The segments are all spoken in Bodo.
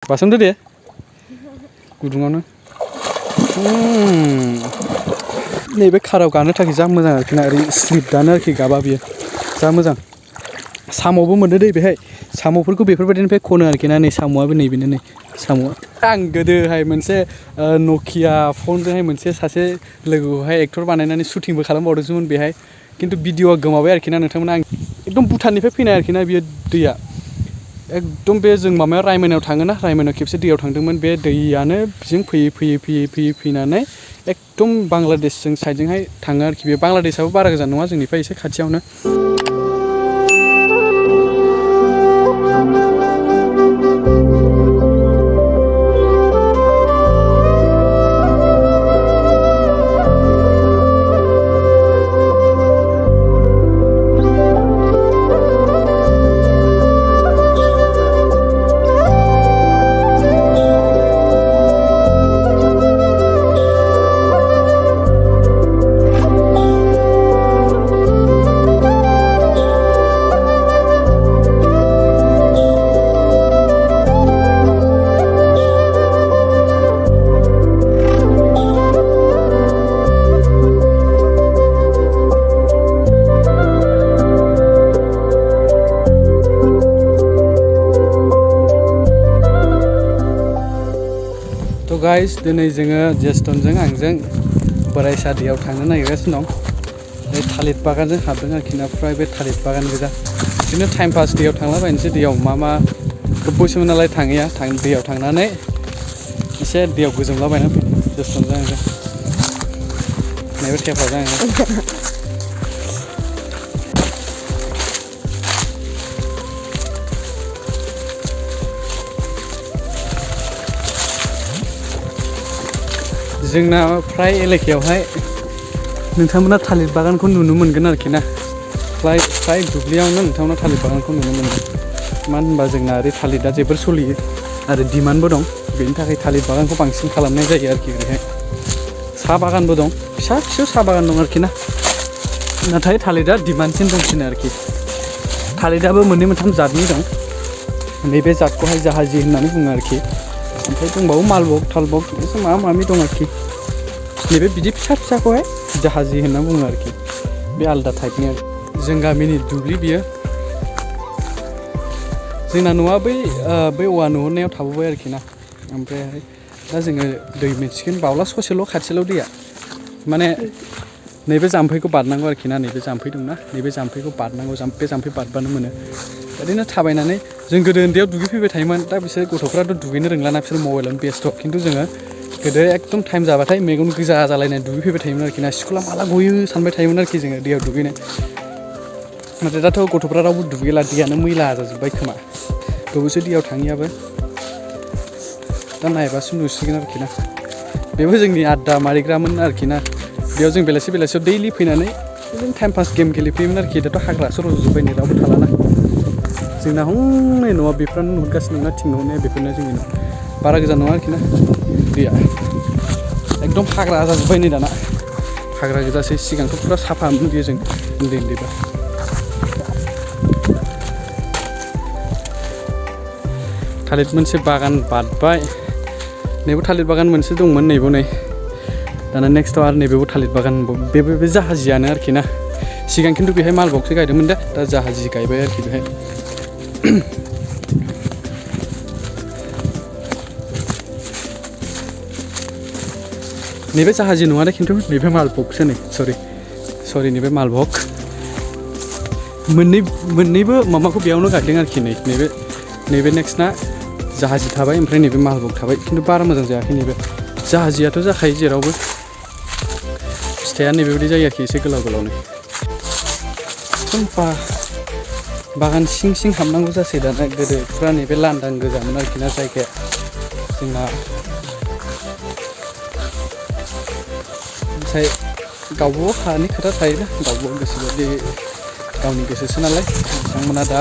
बासोमदो दे गुदुङावनो नैबे खाराव गानो थाखाय जा मोजां आरोखि ना ओरै स्लिप दानो आरोखि गाबा बियो जा मोजां साम'बो मोननो दै बेहाय साम'फोरखौ बेफोरबायदिनिफ्राय खनो आरोखि ना नै साम'आबो नैबेनो नै साम'आ आं गोदोहाय मोनसे नकिया फनजोंहाय मोनसे सासे लोगोखौहाय एक्टर बानायनानै शुटिंबो खालामबावदोंमोन बेहाय खिन्थु भिडिअआ गोमाबाय आरोखि ना नोंथांमोना आं एकदम भुटाननिफ्राय फैनाय आरोखि ना बियो दैया एकदम बे जों माबायाव रायमनायाव थाङोना रायमनायाव खेबसे दैयाव थांदोंमोन बे दैयानो बिजों फैयै एकदम बांलादेशजों साइडजोंहाय थाङो आरोखि बे बांलादेशआबो बारा गोजान नङा जोंनिफ्राय एसे खाथियावनो गाइस दिनै जोङो जेस्टनजों आंजों बोराइसा दैयाव थांनो नागिरगासिनो दं बे थालिर बागानजों हाबदों आरोखि ना फ्राय बे थालिर बागान गोजा बिदिनो टाइम पास दैयाव थांलाबायनोसै दैयाव मा गोबावसैमोन नालाय थाङैया दैयाव थांनानै एसे दैयाव गोजोमलाबायना फैदों जेस्टनजों आंजों नैबे टेपावजों आङो जोंना फ्राय एलेकायावहाय नोंथांमोना थालिर बागानखौ नुनो मोनगोन आरोखि ना फ्राय दुब्लियावनो नोंथांमोना थालिर बागानखौ नुनो मोनगोन मानो होनबा जोंना ओरै थालिरा जोबोर सोलियो आरो डिमान्डबो दं बेनि थाखाय थालिर बागानखौ बांसिन खालामनाय जायो आरोखि ओरैहाय साहा बागानबो दं फिसा साहा बागान दं आरोखि ना नाथाय थालिरा डिमान्डसिन दंसिनो आरोखि थालिराबो मोननै मोनथाम जातनि दं नैबे जातखौहाय जाहाजि होननानै बुङो आरोखि ओमफ्राय दंबावो मालभग थालभग एसे माबा दं आरोखि नैबे बिदि फिसाखौहाय जाहाजि होनना बुङो आरोखि बे आलदा टाइपनि आरो जों गामिनि दुब्लि बियो जोंना न'आ बै औवा नुहुरनायाव थाबोबाय आरोखि ना ओमफ्रायहाय दा जोङो दै मोनसिगोन बावला ससेल' खाथियाव दैया माने नैबे जाम्फैखौ बारनांगौ आरोखि ना नैबे जाम्फै दंना नैबे जाम्फैखौ बारनांगौ बे जाम्फै बारबानो मोनो ओरैनो थाबायनानै जों गोदो उन्दैयाव दुगैफैबाय थायोमोन दा बिसोर गथ'फ्राथ' दुगैनो रोंलाना बिसोर मबाइलावनो बेस्थ' खिन्थु जोङो गोदो एकदम टाइम जाबाथाय मेगन गोजा जालायनाय दुगैफैबाय थायोमोन आरोखि ना स्कुला माला गयो सानबाय थायोमोन आरोखि जोङो दैयाव दुगैनो नाथाय दाथ' गथ'फ्रा रावबो दुगैला दैयानो मैला जाजोब्बाय खोमा गोबावसै दैयाव थाङियाबो दा नायबासो नुसिगोन आरोखि ना बेबो जोंनि आड्डा मारिग्रामोन आरोखि ना बेयाव जों बेलासियाव दैलि फैनानै बिदिनो टाइम पास गेम गेलेफैयोमोन आरोखि दाथ' हाग्रासो रज'जोब्बाय नै रावबो थालाना जोंना हनै न'आ बेफ्रानो नुहुरगासिनो दंना थिं नुहुरनाया बेफोरनो जोंनि न' बारा गोजान नङा आरोखि ना दैया एकदम हाग्रा जाजोब्बाय नै दाना हाग्रा गोजासै सिगांथ' फुरा साफामोन बियो जों उन्दैबा थालिर मोनसे बागान बारबाय नैबो थालिर बागान मोनसे दंमोन नैबो नै दाना नेक्स्टआव आरो नैबेबो थालिर बागान बे जाहाजियानो आरोखि ना सिगां खिन्थु बेहाय मालभगसो गायदोंमोन दा जाहाजि गायबाय आरोखि बेहाय नैबे जाहाजि नङा दे खिन्थु नैबे मालभगसो नै सरि नैबे मालभग मोननैबो माबाखौ बेयावनो गायदों आरोखि नैबे नेक्स्टना जाहाजि थाबाय ओमफ्राय नैबे मालभग थाबाय खिन्थु बारा मोजां जायाखै नैबे जाहाजियाथ' जाखायो जेरावबो फिथाइया नैबेबायदि जायो आरोखि एसे गोलावनो सम्पा बागान सिं हाबनांगौ जासै दाना गोदो फुरा नैबे लांदां गोजामोन आरोखि ना जायगाया जोंना ओमफ्राय गावबागाव हानि खोथा थायोना गावबागाव गोसोबायदि गावनि गोसोसो नालाय बिथांमोना दा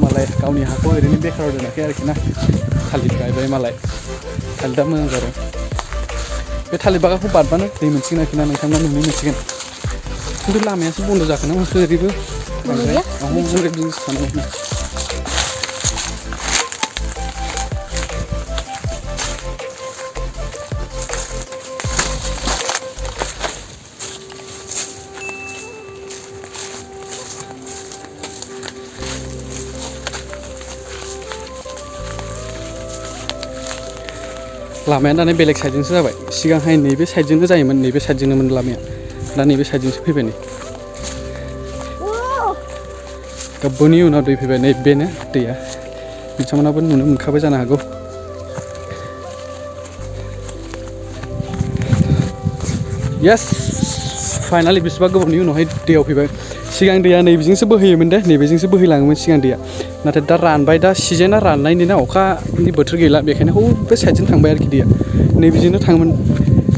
मालाय गावनि हाखौ ओरैनो बेखाराव दोनाखै आरोखि ना थालिर गायबाय मालाय थालिरा मोजां जादों बे थालिर बागानखौ बारबानो दै मोनसिगोन आरोखि ना नोंथांमोना नुनो मोनसिगोन खिन्थु लामायासो बन्द' जाखोना माखो ओरैबो लामाया दाना बेलेग साइडजोंसो जाबाय सिगांहाय नैबे साइडजोंनो जायोमोन नैबे साइडजोंनोमोन लामाया दा नैबे साइडजोंसो फैबाय नै गोबावनि उनाव दै फैबाय नै बेनो दैया नोंथांमोनाबो नुनो मोनखाबाय जानो हागौ यस फाइनालि बेसेबा गोबावनि उनावहाय दैयाव फैबाय सिगां दैया नैबेजोंसो बोहैयोमोन दे नैबेजोंसो बोहैलाङोमोन सिगां दैया नाथाय दा रानबाय दा सिजोना राननायनि ना अखानि बोथोर गैला बेखायनो बे साइडजों थांबाय आरोखि दैया नैबेजोंनो थाङोमोन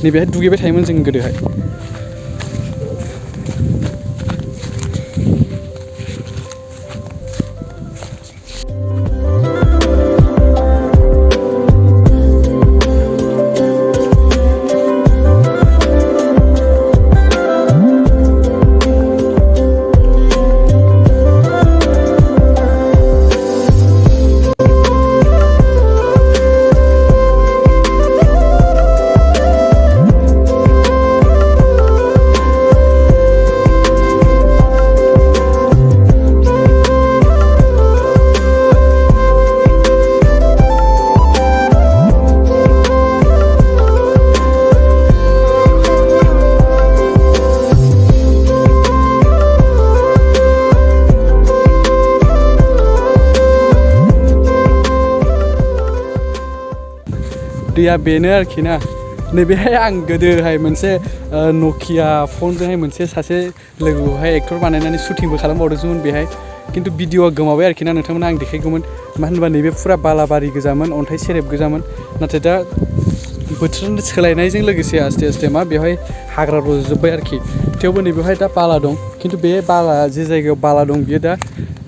नैबेहाय दुगैबाय थायोमोन जों गोदोहाय दैया बेनो आरोखि ना नैबेहाय आं गोदोहाय मोनसे नकिया फनजोंहाय मोनसे सासे लोगोआवहाय एक्टर बानायनानै शुटिंबो खालामबावदोंमोन बेहाय खिन्थु भिडिअआ गोमाबाय आरोखि ना नोंथांमोना आं देखायगौमोन मानो होनबा नैबे फुरा बालाबारि गोजामोन अन्थाइ सेरेब गोजामोन नाथाय दा बोथोर सोलायनायजों लोगोसे आस्ते आस्ते मा बेवहाय हाग्रा रज'जोब्बाय आरोखि थेवबो नैबेवहाय दा बाला दं खिन्थु बे बाला जे जायगायाव बाला दं बियो दा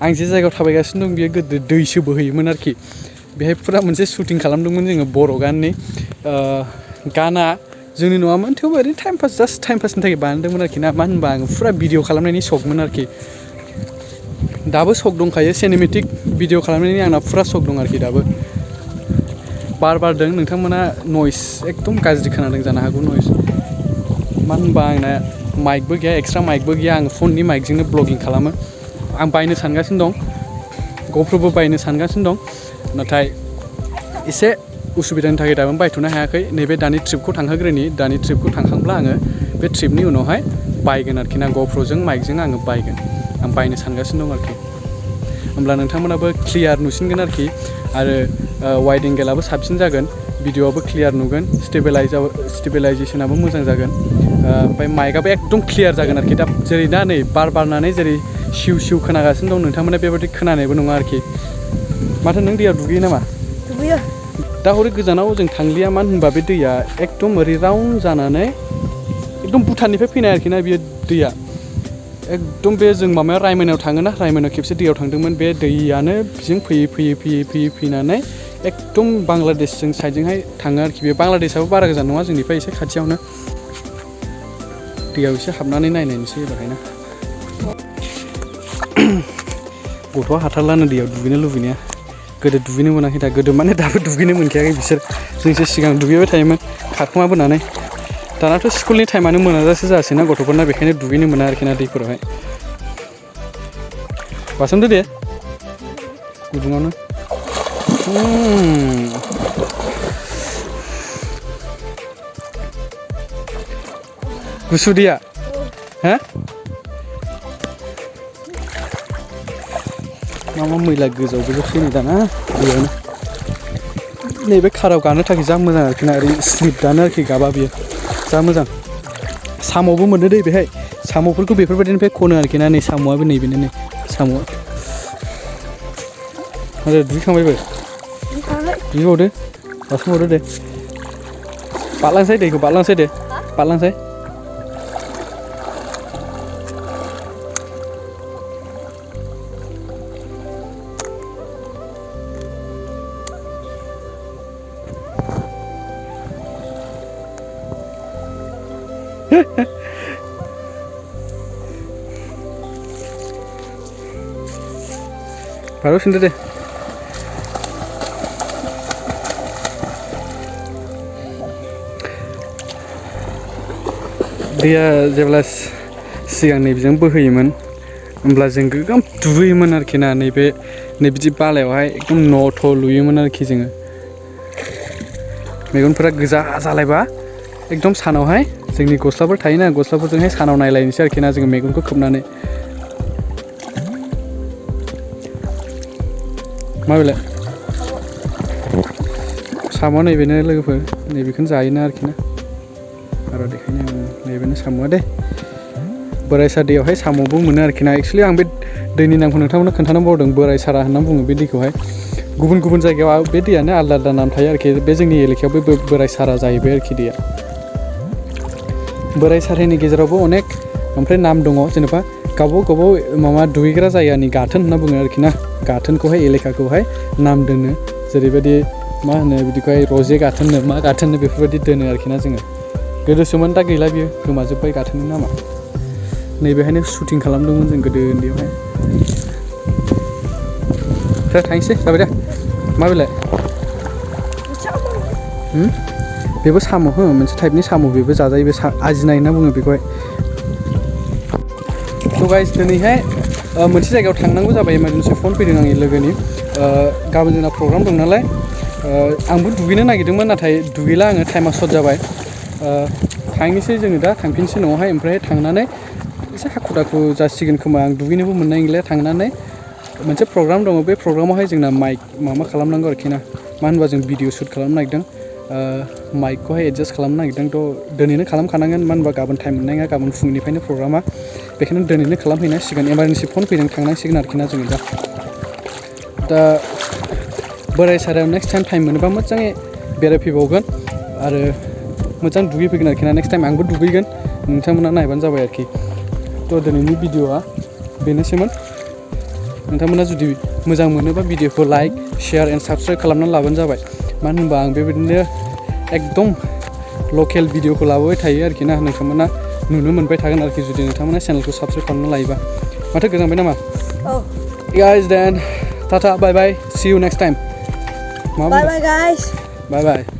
आं जे जायगायाव थाबायगासिनो दं बियो गोदो दैसो बोहैयोमोन आरोखि बेहाय फुरा मोनसे शुटिं खालामदोंमोन जोङो बर' गाननि गाना जोंनि नङामोन थेवबो ओरैनो टाइम पास जास्ट टाइम पासनि थाखाय बानायदोंमोन आरोखि ना मानो होनबा आङो फुरा भिडिअ खालामनायनि सकमोन आरोखि दाबो सक दंखायो सिनेमेटिक भिडिअ खालामनायनि आंना फुरा सक दं आरोखि दाबो बार बारदों नोंथांमोना नयस एकदम गाज्रि खोनादों जानो हागौ नयस मानो होनबा आंना माइकबो गैया एक्सट्रा माइकबो गैया आं फननि माइकजोंनो ब्लगिं खालामो आं बायनो सानगासिनो दं ग'प्र'बो बायनो सानगासिनो दं नाथाय एसे उसुबिदानि थाखाय दाबो बायथ'नो हायाखै नैबे दानि ट्रिपखौ थांहोग्रोनि दानि ट्रिपखौ थांखांब्ला आङो बे ट्रिपनि उनावहाय बायगोन आरोखि ना ग'प्र'जों माइकजों आङो बायगोन आं बायनो सानगासिनो दं आरोखि होमब्ला नोंथांमोनाबो क्लियार नुसिनगोन आरोखि आरो वाइड एंगेलाबो साबसिन जागोन भिडिअआबो क्लियार नुगोन स्टेबलाइजेसनाबो मोजां जागोन ओमफ्राय माइकआबो एकदम क्लियार जागोन आरोखि दा जेरै दा नै बार बारनानै जेरै सिउ सिउ खोनागासिनो दं नोंथांमोना बेबायदि खोनानायबो नङा आरोखि माथो नों दैयाव दुगैयो नामा दुगैयो दा हरै गोजानाव जों थांलिया मानो होनबा बे दैया एकदम ओरै राउन्ड जानानै एकदम भुटाननिफ्राय फैनाय आरोखि ना बेयो दैया एकदम बे जों माबायाव रायमनायाव थाङोना रायमनायाव खेबसे दैयाव थांदोंमोन बे दैयानो बिजों फैयै एकदम बांलादेशजों साइडजोंहाय थाङो आरोखि बे बांलादेशआबो बारा गोजान नङा जोंनिफ्राय एसे खाथियावनो दैयाव एसे हाबनानै नायनायनोसै एबारहायना गथ'आ हाथारलानो दैयाव दुगैनो लुबैनाया गोदो दुगैनो मोनाखै दा गोदो माने दाबो दुगैनो मोनखायाखै बिसोर जोंसो सिगां दुगैबाय थायोमोन खारखुमाबोनानै दानाथ' स्कुलनि टाइमानो मोनाजासे जासैना गथ'फोरना बेखायनो दुगैनो मोना आरोखि ना दैफोरावहाय बासोमदो दे गुदुङावनो गुसु दैया हा मा मैला गोजाव फैनाय दाना दैयावनो नैबे खाराव गानो थाखाय जा मोजां आरोखि ना ओरै स्लिप दानो आरोखि गाबा बियो जा मोजां साम'बो मोनो दै बेहाय साम'फोरखौ बेफोरबायदिनिफ्राय खनो आरोखि ना नै साम'आबो नैबेनो नै साम'आ आरो दुगैखांबायबो दुगैबावदो बारसोमबावदो दे बारलांसै दैखौ बारलांसै दे बारलांसै बारबोफिनदो दे दैया जेब्ला सिगां नैबेजों बोहैयोमोन होमब्ला जों गोगोम दुगैयोमोन आरोखि ना नैबिदि बालायावहाय एकदम न' थ' लुयोमोन आरोखि जोङो मेगनफोरा गोजा जालायबा एकदम सानावहाय जोंनि गस्लाफोर थायोना गस्लाफोरजोंहाय सानाव नायलायनोसै आरोखि ना जोङो मेगनखौ खोबनानै माबेलाय साम'आ नैबेनो लोगोफोर नैबेखौनो जायोना आरोखि ना आरो देखायनो नैबेनो साम'आ दे बोराय सार दैयावहाय साम'बो मोनो आरोखि ना एक्सुवेलि आं बे दैनि नामखौ नोंथांमोननो खोन्थानो बावदों बोराय सारा होनना बुङो बे दैखौहाय गुबुन गुबुन जायगायाव बे दैयानो आलदा आलदा नाम थायो आरोखि बे जोंनि एलेकायाव बे बोराय सारा जाहैबाय आरोखि दैया बोराय सारनि गेजेरावबो अनेक ओमफ्राय नाम दङ जेनेबा गावबागाव माबा दुगैग्रा जायगानि गाथोन होनना बुङो आरोखि ना गाथोनखौहाय एलेकाखौहाय नाम दोनो जेरैबायदि मा होनो बिदिखौहाय रजे गाथोननो मा गाथोननो बेफोरबायदि दोनो आरोखि ना जोङो गोदोसोमोन दा गैला बियो गोमाजोब्बाय गाथोननि नामा नैबेहायनो शुटिं खालामदोंमोन जों गोदो उन्दैयावहाय दा थांसै जाबाय दे माबेलाय बेबो साम' हो मोनसे टाइपनि साम' बेबो जाजायो बे आजिनाय होनना बुङो बेखौहाय थ' गाइस दिनैहाय मोनसे जायगायाव थांनांगौ जाबाय इमारजेन्सि फन फैदों आंनि लोगोनि गाबोन जोंना प्रग्राम दं नालाय आंबो दुगैनो नागिरदोंमोन नाथाय दुगैला आङो टाइमा सर्ट जाबाय थांनोसै जोङो दा थांफिनसै न'आवहाय ओमफ्राय थांनानै एसे हाखु दाखु जासिगोन खोमा आं दुगैनोबो मोननाय नंला थांनानै मोनसे प्रग्राम दङ बे प्रग्रामावहाय जोंना माइक माबा खालामनांगौ आरोखि ना मानो होनबा जों भिडिअ शुट खालामनो नागिरदों माइकखौहाय एडजास्ट खालामनो नागिरदों थ' दिनैनो खालामखानांगोन मानो होनबा गाबोन टाइम मोननाय नङा गाबोन फुंनिफ्रायनो प्रग्रामा बेखायनो दिनैनो खालामहैनांसिगोन इमारजेन्सि फन फैदों थांनांसिगोन आरोखि ना जोङो दा बोराय सारायाव नेक्स्ट टाइम मोनोबा मोजाङै बेरायफैबावगोन आरो मोजां दुगैफैगोन आरोखि ना नेक्स्ट टाइम आंबो दुगैगोन नोंथांमोना नायबानो जाबाय आरोखि थ' दिनैनि भिडिअआ बेनोसैमोन नोंथांमोना जुदि मोजां मोनोबा भिडिअखौ लाइक शेयार एन्ड साबस्क्राइब खालामनानै लाबानो जाबाय मानो होनबा आं बेबायदिनो एकदम लकेल भिडिअखौ लाबोबाय थायो आरोखि ना नोंथांमोना नुनो मोनबाय थागोन आरोखि जुदि नोंथांमोना चेनेलखौ साबस्क्राइब खालामना लायोबा माथो गोजांबाय नामा guys then tata bye bye see you next time bye bye guys bye bye